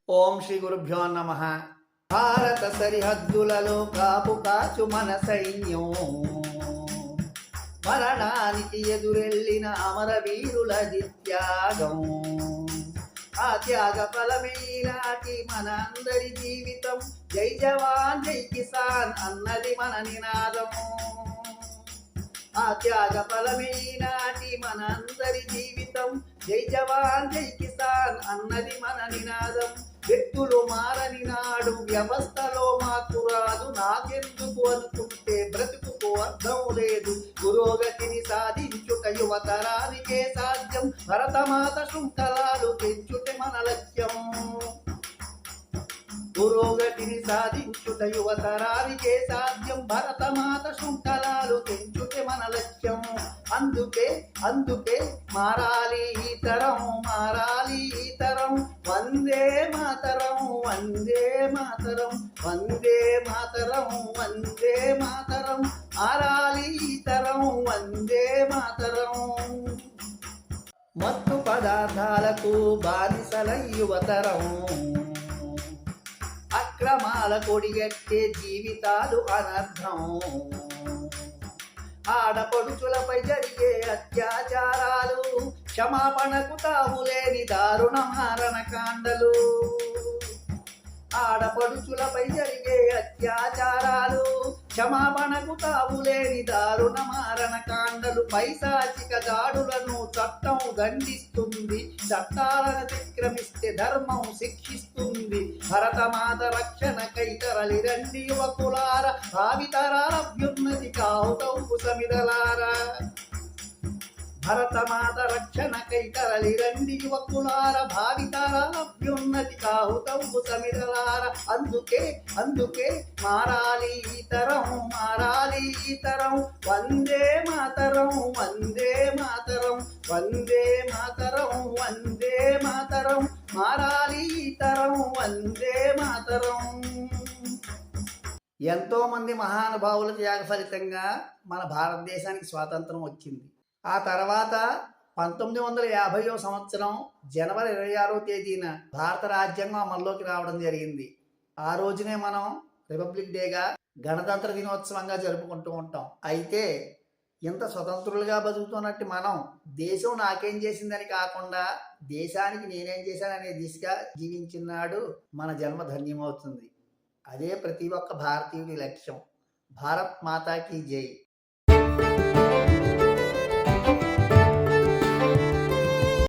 ఓం శ్రీ గురుభ్యో నమ. భారత సరిహద్దులలో కాపు కాచు మన సైన్యం, మరణానికి ఎదురెళ్ళిన అమరవీరులది త్యాగం. ఆ త్యాగ ఫలమైనాటి మన అందరి జీవితం. జై జవాన్ జై కిసాన్ అన్నది మన నినాదం. ఆ త్యాగ ఫలమైనాటి మన అందరి జీవితం. జై జవాన్ జై కిసాన్ అన్నది మన నినాదం. వ్యక్తులు మారని నాడు వ్యవస్థలో మార్పు రాదు. నాకెందుకు అనుకుంటే బ్రతుకుకు అర్థం లేదు. పురోగతిని సాధించుట యువతరానికే సాధ్యం. భరతమాత శృంఖలాలు తెంచుటే మన లక్ష్యం. పురోగతిని సాధించుట యువతరానికే సాధ్యం. భరతమాత శృంఖలాలు తెంచుటే మన లక్ష్యం. అందుకే అందుకే మారాలి ఈ తరం, మారాలి ఈ తరం. వందే మాతరం, వందే మాతరం, వందే మాతరం, వందే మాతరం. మారాలి ఈ తరం, వందే మాతరం. మత్తు పదార్థాలకు బానిసల యువతరం. అక్రమాల కొడిగట్టే జీవితాలు అనర్థం. ఆడపడుచులపై జరిగే అత్యాచారాలు, క్షమాపణకు తావులేని దారుణ మారణకాండలు. ఆడపడుచులపై జరిగే అత్యాచారాలు, క్షమాపణకు తావులేని దారుణ మారణకాండలు. పైశాచిక దాడులను చట్టం దండిస్తుంది. చట్టాలను అతిక్రమిస్తే ధర్మం శిక్షిస్తుంది. భరతమాత రక్షణకై తరలి రండి యువకులార, భావితరాల అభ్యున్నతి కావుతవు సమిదలారా. భరతమాత రక్షణకై తరలి రండి యువకులార, భావితరాల అభ్యున్నతి కావుతవు సమిదలార. అందుకే అందుకే మారాలి ఈ తరం, మారాలి ఈ తరం. వందే మాతరం, వందే మాతరం, వందే మాతరం, వందే మాతరం. మారాలి ఈ తరం, వందే మాతరం. ఎంతో మంది మహానుభావుల త్యాగ ఫలితంగా మన భారతదేశానికి స్వాతంత్రం వచ్చింది. ఆ తర్వాత 1950వ సంవత్సరం జనవరి 26వ తేదీన భారత రాజ్యాంగం అమల్లోకి రావడం జరిగింది. ఆ రోజునే మనం రిపబ్లిక్ డేగా, గణతంత్ర దినోత్సవంగా జరుపుకుంటూ ఉంటాం. అయితే ఇంత స్వతంత్రులుగా బతుకుతున్నట్టు మనం దేశం నాకేం చేసిందని కాకుండా దేశానికి నేనేం చేశాననే దిశగా జీవించినాడు మన జన్మ ధన్యమవుతుంది. అదే ప్రతి ఒక్క భారతీయుడి లక్ష్యం. భారత్ మాతాకి జై.